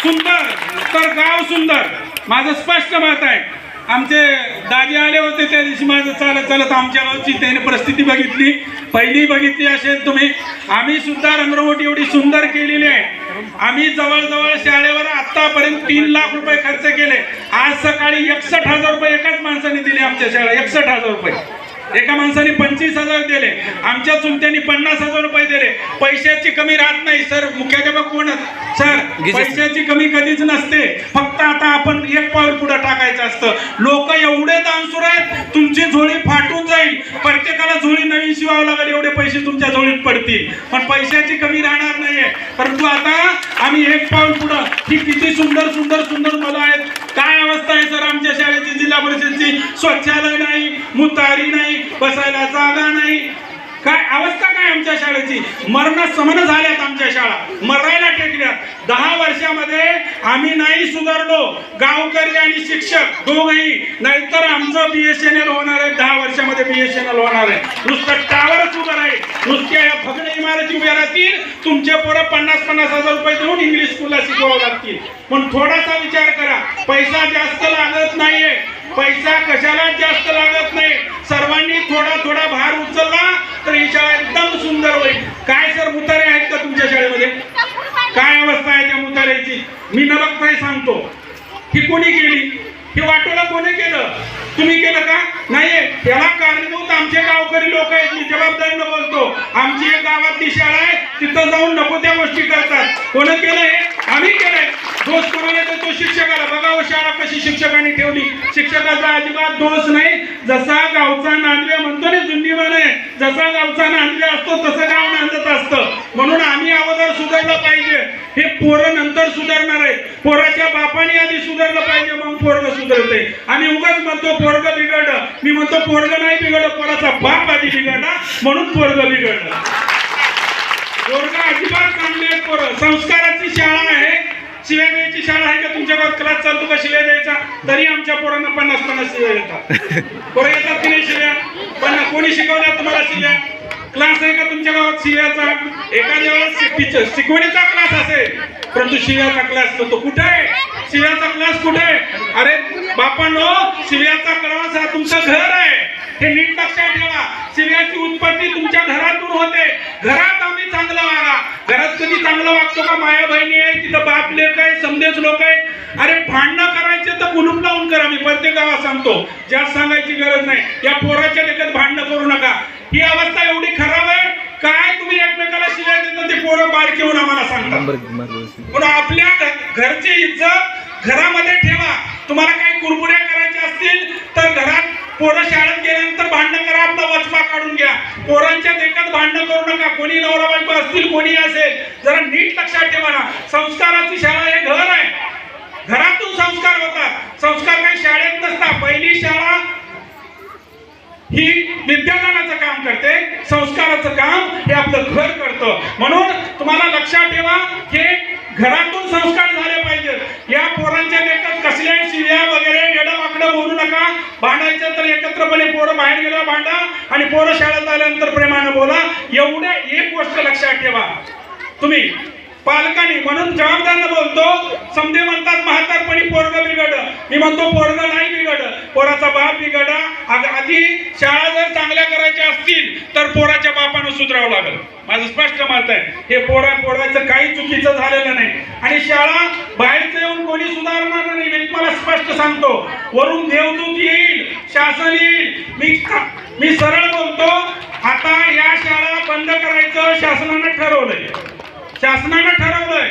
सुंदर तर गाव सुंदर, माझं स्पष्ट मत आहे. आमचे दाजी आले होते त्या दिवशी, माझं चालत चालत आमच्या गावची त्याने परिस्थिती बघितली, पहिली बघितली असेल तुम्ही. आम्ही सुद्धा रंगरवट एवढी सुंदर केलेली आहे. आम्ही जवळजवळ शाळेवर आतापर्यंत 3 लाख रुपये खर्च केले. आज सकाळी 61,000 रुपये एकाच माणसाने दिले आमच्या शाळेला. 61,000 रुपये एका माणसाने 25,000 दिले, आमच्या चुलत्यांनी 50,000 रुपये दिले. पैशाची कमी राहत नाही सर. मुख्याध्यापक कोण सर? पैशाची कमी कधीच नसते. फक्त आता आपण एक पाऊल पुढे टाकायचं असतं. लोक एवढे दानशूर आहेत, तुमची झोळी फाटून जाईल. प्रत्येकाला झोळी नवीन शिवावं लागेल, एवढे पैसे तुमच्या झोळीत पडतील, पण पैशाची कमी राहणार नाहीये. परंतु आता आम्ही एक पाऊल पुढे. ही किती सुंदर सुंदर सुंदर मुलं आहेत. काय अवस्था आहे सर आमच्या शाळेची, जिल्हा परिषदची? शौचालय नाही, मुतारी नाही, बसायला जागा नाही. काय अवस्था काय आमच्या शाळेची? मरण समन झाल्यात आमच्या शाळा, मरायला टेकल्यात. 10 वर्षामध्ये आम्ही नाही सुधारलो, गावकरी आणि शिक्षक दोघही. नाहीतर आमचं BSNL होणार आहे, 10 वर्षामध्ये BSNL होणार आहे. नुसतं टावरच उभं राहील, नुसत्या या भग्न इमारती उभ्या राहतील. तुमचे पोरं 50,000 रुपये देऊन इंग्लिश स्कूलला शिकवावं लागतील. पण थोडासा विचार करा, पैसा जास्त लागत नाहीये, पैसा कशाला जास्त लागत नाही. सर्वांनी थोडा थोडा भार उचलला तर ही शाळा एकदम सुंदर होईल. काय सर मुतारे आहेत का तुमच्या शाळेमध्ये? काय अवस्था आहे त्या मुताऱ्याची? मी नलकताही सांगतो. ही कोणी केली? ही वाटोला कोणी केलं? तुम्ही केलं का? नाहीये. याला कारणीभूत आमचे गावकरी लोक आहेत. मी जबाबदारीनं बोलतो. आमची एक गावातली शाळा आहे, तिथं जाऊन नको त्या गोष्टी करतात. कोण केलंय? आम्ही केलंय. दोष कोणाला देतो? शिक्षकाला. बघावं शाळा कशी शिक्षकांनी ठेवली. शिक्षकाचा अजिबात दोष नाही. जसा गावचा नांदव्या म्हणतो ना जुनी म्हणे, जसा गावचा नांदव्या असतो तसं गाव नांदत असतं. म्हणून आम्ही अगोदर सुधारलं पाहिजे. हे पोरं नंतर सुधारणार आहे. पोराच्या बापाने आधी सुधारलं पाहिजे, मग पोरग सुधारते. आम्ही उगाच म्हणतो पोरग बिघडलं. मी म्हणतो पोरग नाही बिघडलं, पोराचा बाप आधी बिघडला म्हणून पोरग बिघडलं. पोरग अजिबात चांगले आहेत पोरं. संस्काराची शाळा आहे. शिव्या द्यायची शाळा आहे का तुमच्या गावात? क्लास चालतो का शिव्या द्यायचा? तरी आमच्या पोरांना 50-50 शिव्या येतात. पोरं येतात की नाही शिव्या? पण कोणी शिकवल्या तुम्हाला शिव्या? क्लास आहे का तुमच्या गावात शिव्याचा? एखाद्या वेळेस शिकवणीचा क्लास असेल, परंतु शिव्याचा क्लास नसतो. कुठे आहे शिव्याचा क्लास? कुठे? अरे बापांनो, शिव्याचा क्लास हा तुमचं घर आहे, हे नीट लक्षात ठेवा. शिव्याची उत्पत्ती तुमच्या घरातून होते. घरात आम्ही चांगलं वागा. घरात कधी चांगलं वागतो का? माया बहिणी आहे, तिथं बाप लेक आहे, समजेच लोक आहेत. अरे भांडणं करायचे तर कुलूप लावून करा. मी प्रत्येक गावात सांगतो, जास्त सांगायची गरज नाही. या पोराच्या लेखात भांडणं करू नका. ही अवस्था एवढी खराब आहे. काय तुम्ही एकमेकाला शिव्या देता ते पोरं बारके होऊन आम्हाला सांगतात. पण आपल्या घरची इज्जत घरामध्ये ठेवा. तुम्हाला काही कुरबुऱ्या करायच्या असतील तर घरात पोरं शाळेत गेल्यानंतर भांडणं करा, आपला वचपा काढून घ्या. पोरांच्या देखत भांडणं करू नका. कोणी नवरा बायको असतील, कोणी असेल, जरा नीट लक्षात ठेवा ना. संस्काराची शाळा हे घर आहे. घरातून संस्कार होतात. संस्कार काही शाळेत नसतात. पहिली शाळा ही विद्यादानाचं काम करते, संस्काराचं काम हे आपलं घर करतं. म्हणून तुम्हाला लक्षात ठेवा, हे घरातून संस्कार झाले पाहिजेत. या पोरांच्या देखत कसल्या शिव्या वगैरे येडं वाकडं बोलू नका. भांडायचं तर एकत्रपणे पोरं बाहेर गेल्यावर भांडा आणि पोरं शाळेत आल्यानंतर प्रेमानं बोला. एवढे एक गोष्ट लक्षात ठेवा तुम्ही पालकांनी. म्हणून जबाबदारीनं बोलतो. समजे म्हणतात म्हातारपणी पोरग बिघडलं. मी म्हणतो पोरग नाही बिघडलं, पोराचा बाप बिघडा. आधी शाळा जर चांगल्या करायच्या असतील तर पोराच्या बापानं सुधारावं लागलं. माझं स्पष्ट मत आहे. हे पोराचं काही चुकीचं झालेलं नाही. आणि शाळा बाहेरचं येऊन कोणी सुधारणार नाही. मी तुम्हाला स्पष्ट सांगतो. वरून देवदूत येईल, शासन येईल. मी सरळ बोलतो. आता या शाळा बंद करायचं शासनानं ठरवलंय. शासनानं ठरवलंय.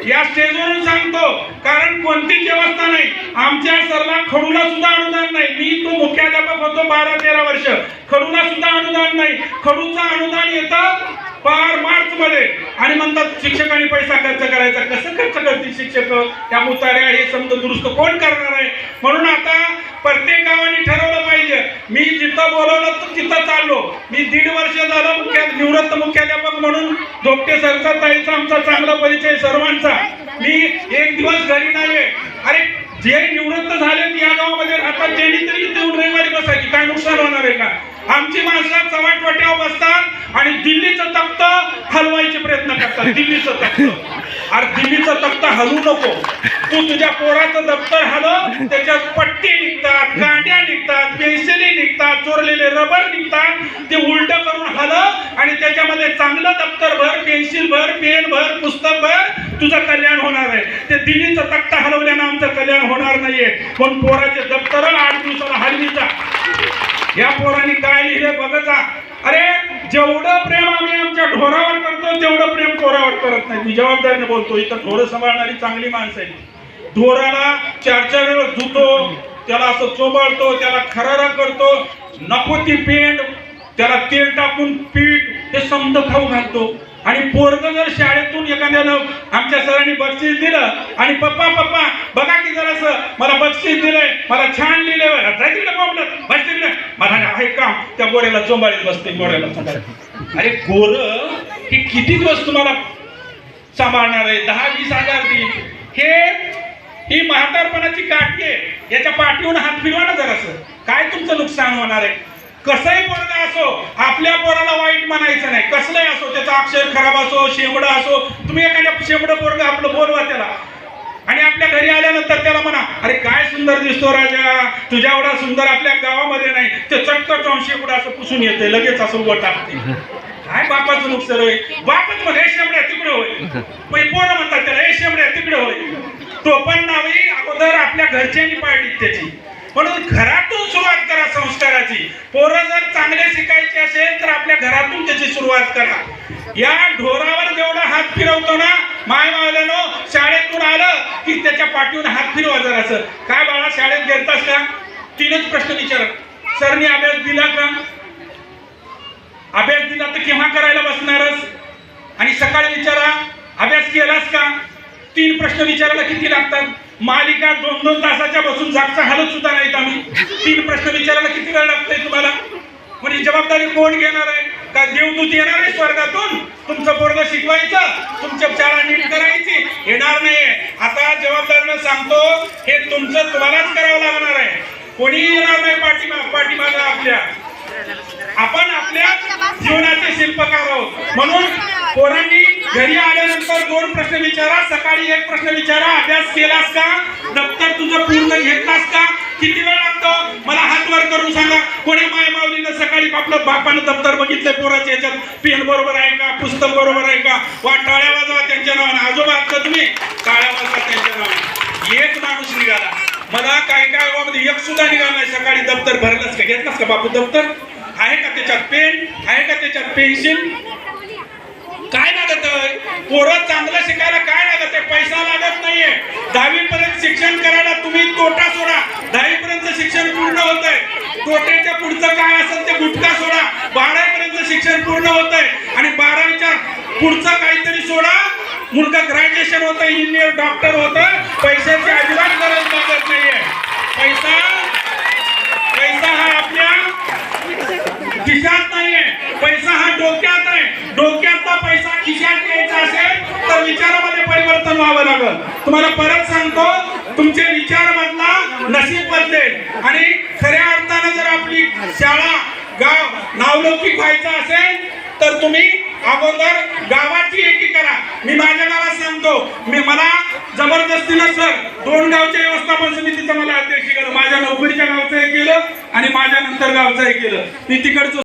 या स्टेजवरून सांगतो, कारण कोणतीच व्यवस्था नाही. आमच्या सरला खडूला सुद्धा अनुदान नाही. मी तो मुख्याध्यापक होतो 12-13 वर्ष. खडूला सुद्धा अनुदान नाही. खडूचं अनुदान येतं पार मार्च मध्ये आणि म्हणतात शिक्षकांनी पैसा खर्च करायचा. कसं खर्च करतील शिक्षक? त्या मुताऱ्या हे समजा दुरुस्त कोण करणार आहे? म्हणून आता प्रत्येक गावाने ठरवलं पाहिजे. मी जिथं बोलवलं तर तिथं चाललो. मी 1.5 वर्ष झालं निवृत्त मुख्याध्यापक म्हणून. धोपटे सरचा ताईचा आमचा चांगला परिचय सर्वांचा. मी एक दिवस घरी नाहीये. अरे जे निवृत्त झाले या गावामध्ये राहतात त्यांनी तरी येऊन रविवारी बसायची. काय नुकसान होणार आहे का? आमची माणसं चव्हाटवाट्यावर बसतात आणि दिल्लीचं तख्त हलवायचे प्रयत्न करतात. दिल्लीचं तख्त अरे दिल्लीचं तख्ता हलवू नको. तू तुझ्या पोराचं दप्तर हलव, त्याच्यात पट्टी निघतात, कांड्या निघतात, पेन्सिली निघतात, चोरलेले रबर निघतात. ते उलट करून हलव आणि त्याच्यामध्ये चांगलं दप्तर भर, पेन्सिल भर, पेन भर, पुस्तक भर. तुझं कल्याण होणार आहे. ते दिल्लीचं तख्ता हलवल्यानं आमचं कल्याण होणार नाहीये. पण पोराचे दप्तर 8 दिवसाला हलवीचा. या पोरांनी काय लिहिले बघा. अरे जेवढं प्रेम आम्ही आमच्या ढोरावर करतो तेवढं प्रेम पोरावर करत नाही. मी जबाबदारीने बोलतो. इथं ढोरं सांभाळणारी चांगली माणसं आहेत. ढोराला 4 वेळेस धुतो, त्याला असं चोबाळतो, त्याला खरारा करतो, नको ती पेंड, त्याला तेल टाकून पीठ हे समद खाऊ घालतो. आणि पोरग जर शाळेतून एखाद्यानं आमच्या सरांनी बक्षीस दिलं आणि पप्पा पप्पा बघा की जरासं मला बक्षीस दिलंय, मला छान लिहिलंय, जाय तिकडे बोंबलत बस तिकडे, मला आहे काम. त्या गोऱ्याला चोंबाळीत बसते, गोऱ्याला चोंबाळीत. अरे गोर हे किती दिवस तुम्हाला सांभाळणार आहे? 10-20 हजार देईल. ही म्हातारपणाची काठी आहे. याच्या पाठीहून हात फिरवा ना जरासं. काय तुमचं नुकसान होणार आहे? कसंही पोरगा असो, आपल्या पोराला वाईट म्हणायचं नाही. कसलंही असो, त्याचा अक्षर खराब असो, शेंबडा असो, तुम्ही एखाद्या शेंबडं पोरगा आपलं बोलवा त्याला आणि आपल्या घरी आल्यानंतर त्याला म्हणा, अरे काय सुंदर दिसतो राजा, तुझ्या एवढा सुंदर आपल्या गावामध्ये नाही. ते चटकन शेंबडं असं पुसून येते, लगेच असं उभं टाकते. काय बापाचं नुकसान होय? बापच म्हणे हे शेंबड्या तिकडे होय. पोरं म्हणतात त्याला हे शेंबड्या तिकडे होय. तो पण नावी अगोदर आपल्या घरच्यांनी पाळली त्याची. म्हणून घरातून सुरुवात करा संस्काराची. पोरं जर चांगले शिकायचे असेल तर आपल्या घरातून त्याची सुरुवात करा. या ढोरावर जेवढा हात फिरवतो ना, माय मावल्यानो, शाळेतून आलं की त्याच्या पाठीवरून हात फिरवा जरासं. काय बाळा शाळेत गेलतास का? 3च प्रश्न विचारत. सरनी अभ्यास दिला का? अभ्यास दिला तर केव्हा करायला बसणारच? आणि सकाळी विचारा अभ्यास केलास का? 3 प्रश्न विचारायला किती लागतात? मालिका 2-2 तासाच्या बसून जागचा हालत सुद्धा नाहीत आम्ही. 3 प्रश्न विचारायला किती वेळ लागतोय तुम्हाला? म्हणजे जबाबदारी कोण घेणार आहे? का देवदूत येणार आहे स्वर्गातून तुमचं पोरगं शिकवायचं, तुमच्या शाळा नीट करायची? येणार नाहीये. आता जबाबदारीनं सांगतो, हे तुमचं तुम्हालाच करावं लागणार आहे. कोणी येणार नाही पाठीमागं आपल्या. आपण आपल्या जीवनाचे शिल्पकार आहोत. म्हणून पोरांनी घरी आल्यानंतर 2 प्रश्न विचारा, सकाळी 1 प्रश्न विचारा. अभ्यास केलास का? दप्तर तुझं पूर्ण घेतलास का? किती वेळ लागतो? मला हात वर करून सांगा. कोणी माय माऊलीनं सकाळी आपलं बापानं दप्तर बघितलंय पोराच्या याच्यात? पेन बरोबर आहे का? पुस्तक बरोबर आहे का? टाळ्या वाजवा त्यांच्या नावानं. आजोबा आहात तुम्ही? टाळ्या वाजवा त्यांच्या नावानं. एक माणूस निघाला. मला काय गावामध्ये एक सुद्धा निघाला नाही. सकाळी दप्तर भरलंच का? घेतलास का बापू दप्तर? आहे का त्याच्यात पेन? आहे का त्याच्यात पेन्सिल? काय लागत आहे? पोरं चांगलं शिकायला काय लागत आहे? पैसा लागत नाहीये. 10वी पर्यंत शिक्षण करायला तुम्ही तोटा सोडा. 10वी पर्यंत शिक्षण पूर्ण होत आहे. तोट्याच्या पुढचं काय असेल ते गुटखा सोडा. 12वी पर्यंत शिक्षण पूर्ण होत आहे आणि 12वीच्या पुढचं काहीतरी सोडा. मुलगा ग्रॅज्युएशन होतं, इंजिनियर, डॉक्टर होतं. पैशाची अजिबात गरज लागत नाहीये. पैसा हा आपल्या खिशात नाहीये. पैसा हा डोक्यात आहे. डोक्यातला पैसा खिशात घ्यायचा असेल तर विचारामध्ये परिवर्तन व्हावं लागेल. तुम्हाला परत सांगतो, तुमचे विचार बदला, नशीब बदलेल. आणि खऱ्या अर्थानं जर आपली शाळा, गाव नावलौकिक व्हायचं असेल तर तुम्ही अगोदर गावाची एकी करा. मी माझ्या गावात सांगतो, मला जबरदस्तीनं सर 2 गावच्या व्यवस्थापन समितीचं मला अध्यक्ष केलं. माझ्या नोकरीच्या गावचं हे केलं आणि माझ्या नंतर गावचं हे केलं. मी तिकडचं